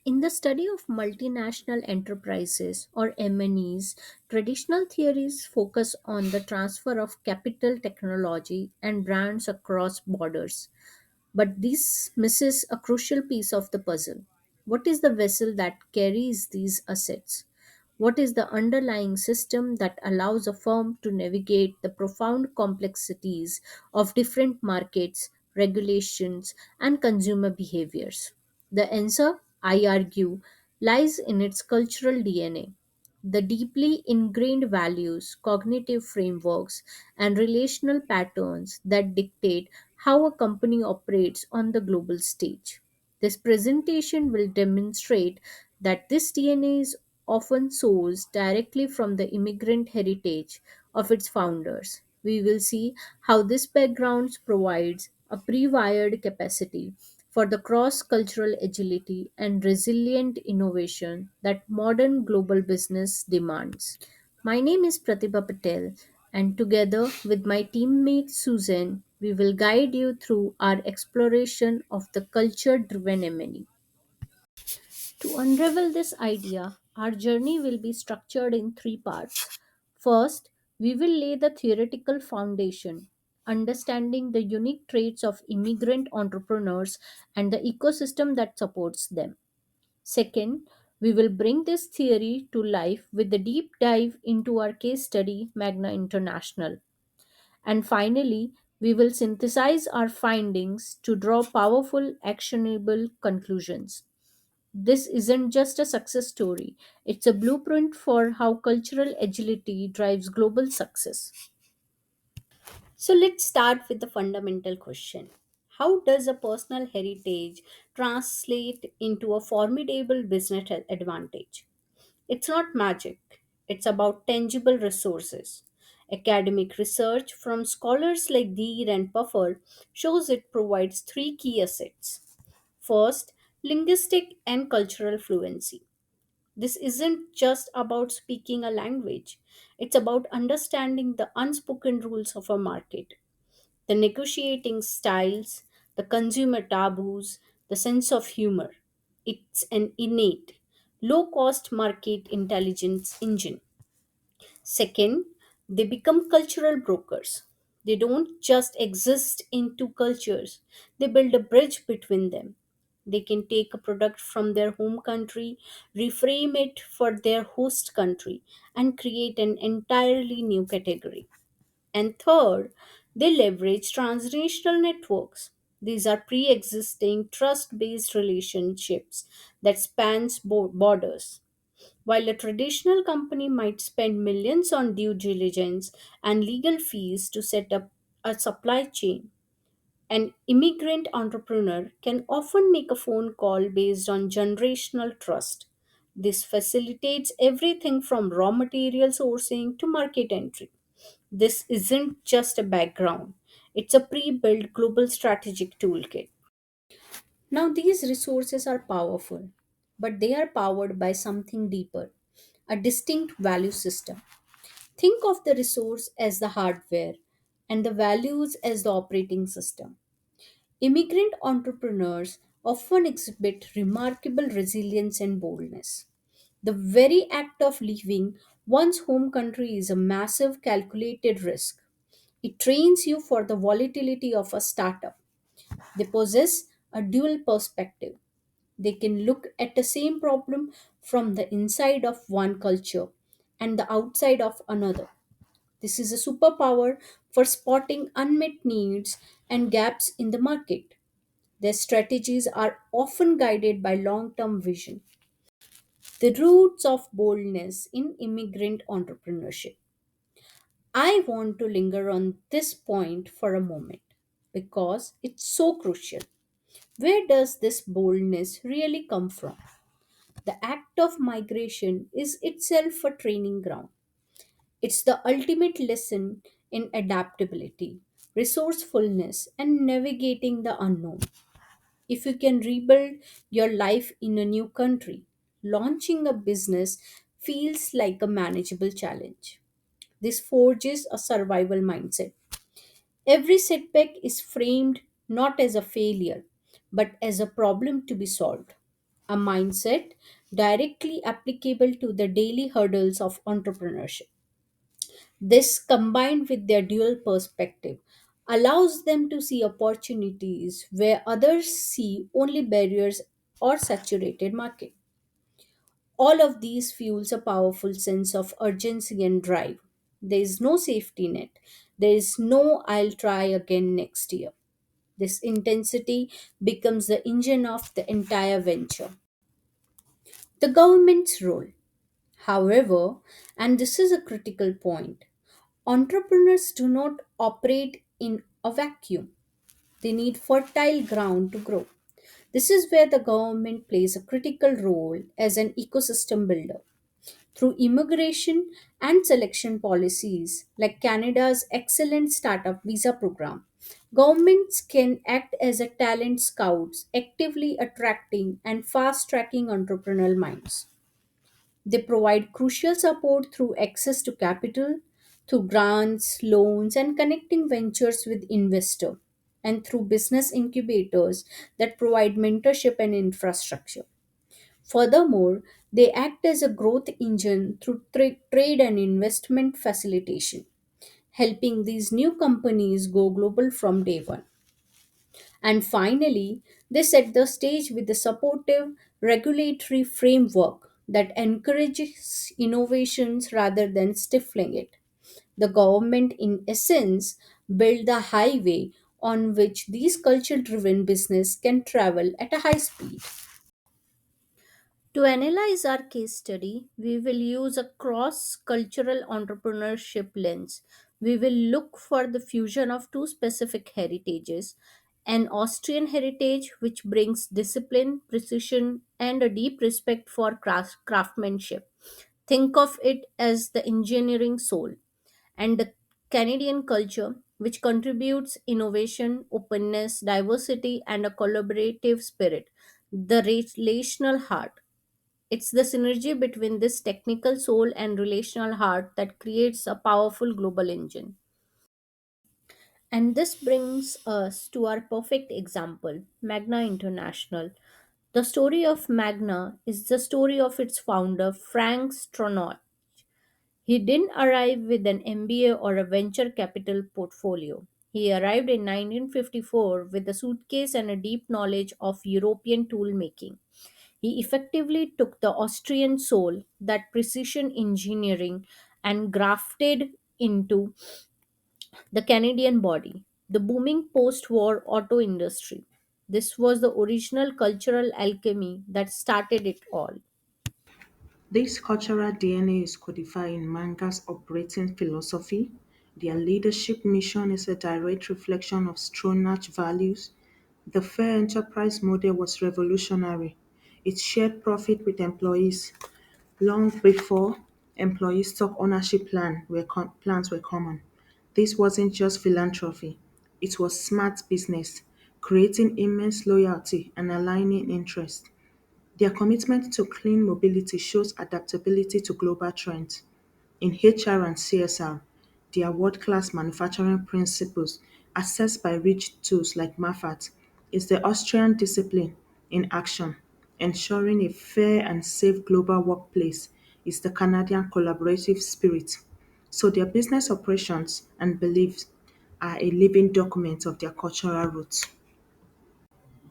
In the study of multinational enterprises or MNEs, traditional theories focus on the transfer of capital, technology, and brands across borders. But this misses a crucial piece of the puzzle. What is the vessel that carries these assets? What is the underlying system that allows a firm to navigate the profound complexities of different markets, regulations, and consumer behaviors? The answer, I argue, lies in its cultural DNA. The deeply ingrained values, cognitive frameworks, and relational patterns that dictate how a company operates on the global stage. This presentation will demonstrate that this DNA is often sourced directly from the immigrant heritage of its founders. We will see how this background provides a pre-wired capacity for the cross-cultural agility and resilient innovation that modern global business demands. My name is Pratibha Patel, and together with my teammate Susan, we will guide you through our exploration of the culture driven MNE. To unravel this idea, our journey will be structured in three parts. First, we will lay the theoretical foundation, understanding the unique traits of immigrant entrepreneurs and the ecosystem that supports them. Second, we will bring this theory to life with a deep dive into our case study, Magna International. And finally, we will synthesize our findings to draw powerful, actionable conclusions. This isn't just a success story, it's a blueprint for how cultural agility drives global success. So let's start with the fundamental question. How does a personal heritage translate into a formidable business advantage? It's not magic, it's about tangible resources. Academic research from scholars like Deer and Puffer shows it provides three key assets. First, linguistic and cultural fluency. This isn't just about speaking a language, it's about understanding the unspoken rules of a market, the negotiating styles, the consumer taboos, the sense of humor. It's an innate, low cost market intelligence engine. Second, they become cultural brokers. They don't just exist in two cultures, they build a bridge between them. They can take a product from their home country, reframe it for their host country, and create an entirely new category. And third, they leverage transnational networks. These are pre existing trust based relationships that spans borders. While a traditional company might spend millions on due diligence and legal fees to set up a supply chain, an immigrant entrepreneur can often make a phone call based on generational trust. This facilitates everything from raw material sourcing to market entry. This isn't just a background, it's a pre built global strategic toolkit. Now, these resources are powerful, but they are powered by something deeper, a distinct value system. Think of the resource as the hardware and the values as the operating system. Immigrant entrepreneurs often exhibit remarkable resilience and boldness. The very act of leaving one's home country is a massive calculated risk. It trains you for the volatility of a startup. They possess a dual perspective. They can look at the same problem from the inside of one culture and the outside of another. This is a superpower for spotting unmet needs and gaps in the market. Their strategies are often guided by long term vision. The roots of boldness in immigrant entrepreneurship. I want to linger on this point for a moment because it's so crucial. Where does this boldness really come from? The act of migration is itself a training ground. It's the ultimate lesson in adaptability, resourcefulness, and navigating the unknown. If you can rebuild your life in a new country, launching a business feels like a manageable challenge. This forges a survival mindset. Every setback is framed not as a failure, but as a problem to be solved. a mindset directly applicable to the daily hurdles of entrepreneurship. This, combined with their dual perspective, allows them to see opportunities where others see only barriers or saturated market. All of these fuels a powerful sense of urgency and drive. There is no safety net. There is no I'll try again next year. This intensity becomes the engine of the entire venture. The government's role, however, and this is a critical point, entrepreneurs do not operate in a vacuum. They need fertile ground to grow. This is where the government plays a critical role as an ecosystem builder. Through immigration and selection policies like Canada's excellent startup visa program, governments can act as a talent scouts, actively attracting and fast tracking entrepreneurial minds. They provide crucial support through access to capital, through grants, loans, and connecting ventures with investors, and through business incubators that provide mentorship and infrastructure. Furthermore, they act as a growth engine through trade and investment facilitation, helping these new companies go global from day one. And finally, they set the stage with a supportive regulatory framework that encourages innovations rather than stifling it. The government, in essence, built the highway on which these culture driven business can travel at a high speed. To analyze our case study, we will use a cross cultural entrepreneurship lens. We will look for the fusion of two specific heritages: an Austrian heritage, which brings discipline, precision, and a deep respect for craftsmanship. Think of it as the engineering soul, and the Canadian culture, which contributes innovation, openness, diversity, and a collaborative spirit, the relational heart. It's the synergy between this technical soul and relational heart that creates a powerful global engine. And this brings us to our perfect example, Magna International. The story of Magna is the story of its founder, Frank Stronach. He didn't arrive with an MBA or a venture capital portfolio. He arrived in 1954 with a suitcase and a deep knowledge of European tool making. He effectively took the Austrian soul, that precision engineering, and grafted into the Canadian body, the booming post war auto industry. This was the original cultural alchemy that started it all. This cultural DNA is codified in manga's operating philosophy. Their leadership mission is a direct reflection of Stronach values. The fair enterprise model was revolutionary. It shared profit with employees long before employee stock ownership plans were common. This wasn't just philanthropy, it was smart business, creating immense loyalty and aligning interests. Their commitment to clean mobility shows adaptability to global trends. In HR and CSR, their world-class manufacturing principles, assessed by rigid tools like MAFAT, is the Austrian discipline in action. Ensuring a fair and safe global workplace is the Canadian collaborative spirit. So their business operations and beliefs are a living document of their cultural roots.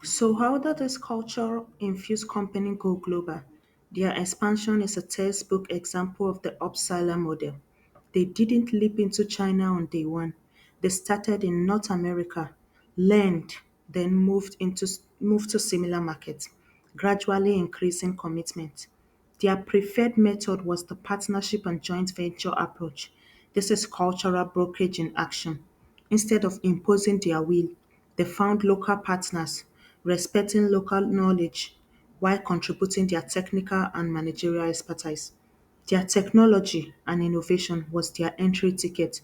So how did this culture-infused company go global? Their expansion is a textbook example of the upseller model. They didn't leap into China on day one. They started in North America, learned, then moved to similar markets, gradually increasing commitment. Their preferred method was the partnership and joint venture approach. This is cultural brokerage in action. Instead of imposing their will, they found local partners, respecting local knowledge while contributing their technical and managerial expertise. Their technology and innovation was their entry ticket,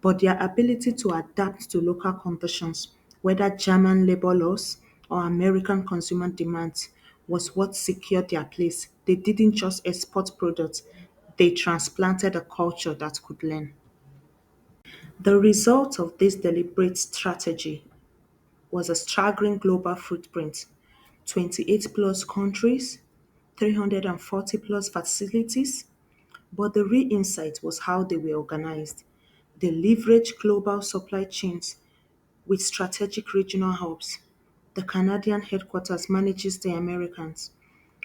but their ability to adapt to local conditions, whether German labor laws or American consumer demands, was what secured their place. They didn't just export products, they transplanted a culture that could learn. The result of this deliberate strategy was a staggering global footprint: 28 plus countries, 340 plus facilities, but the real insight was how they were organized. They leveraged global supply chains with strategic regional hubs. The Canadian headquarters manages the Americans,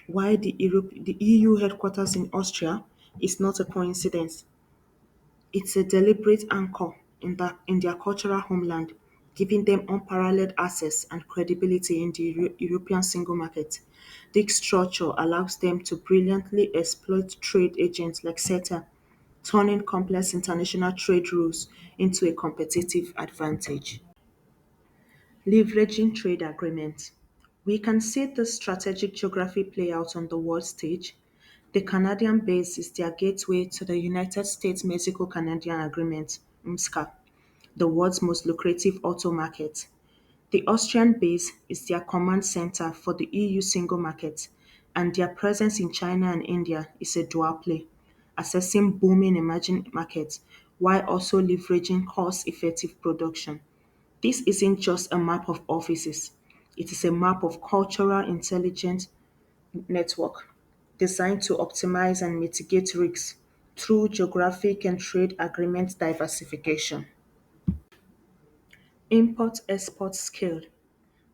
while the EU headquarters in Austria is not a coincidence. It's a deliberate anchor in their cultural homeland, giving them unparalleled access and credibility in the European single market. This structure allows them to brilliantly exploit trade agents like CETA, turning complex international trade rules into a competitive advantage. Leveraging trade agreements. We can see the strategic geography play out on the world stage. The Canadian base is their gateway to the United States-Mexico-Canadian Agreement (MSCA), the world's most lucrative auto market. The Austrian base is their command center for the EU single market, and their presence in China and India is a dual play, accessing booming emerging markets while also leveraging cost-effective production. This isn't just a map of offices, it is a map of cultural intelligence network designed to optimize and mitigate risks through geographic and trade agreement diversification. Import-export scale.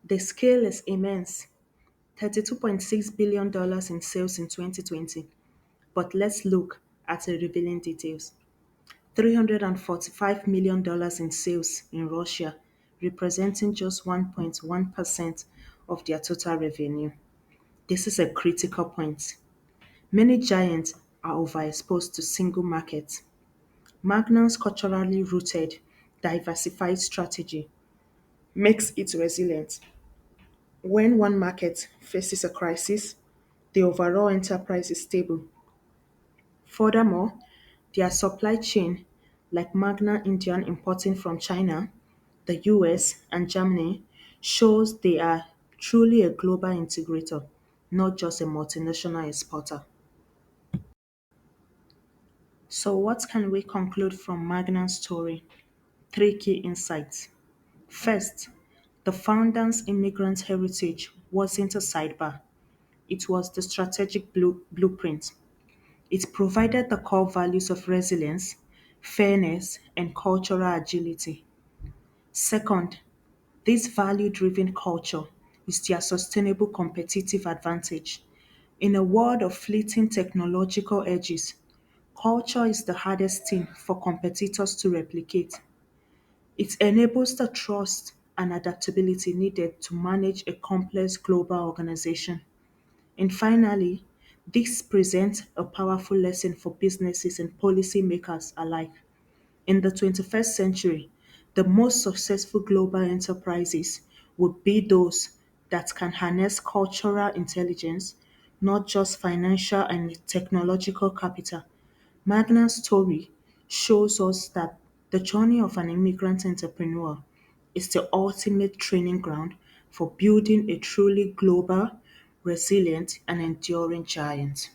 The scale is immense, $32.6 billion in sales in 2020. But let's look at the revealing details. $345 million in sales in Russia, representing just 1.1% of their total revenue. This is a critical point. Many giants are overexposed to single markets. Magna's culturally rooted, diversified strategy makes it resilient. When one market faces a crisis, the overall enterprise is stable. Furthermore, their supply chain, like Magna Indian importing from China, the US, and Germany, shows they are truly a global integrator, not just a multinational exporter. So, what can we conclude from Magna's story? Three key insights. First, the founder's immigrant heritage wasn't a sidebar, it was the strategic blueprint. It provided the core values of resilience, fairness, and cultural agility. Second, this value-driven culture is their sustainable competitive advantage. In a world of fleeting technological edges, culture is the hardest thing for competitors to replicate. It enables the trust and adaptability needed to manage a complex global organization. And finally, this presents a powerful lesson for businesses and policymakers alike. In the 21st century, the most successful global enterprises would be those that can harness cultural intelligence, not just financial and technological capital. Magna's story shows us that the journey of an immigrant entrepreneur is the ultimate training ground for building a truly global, resilient, and enduring giant.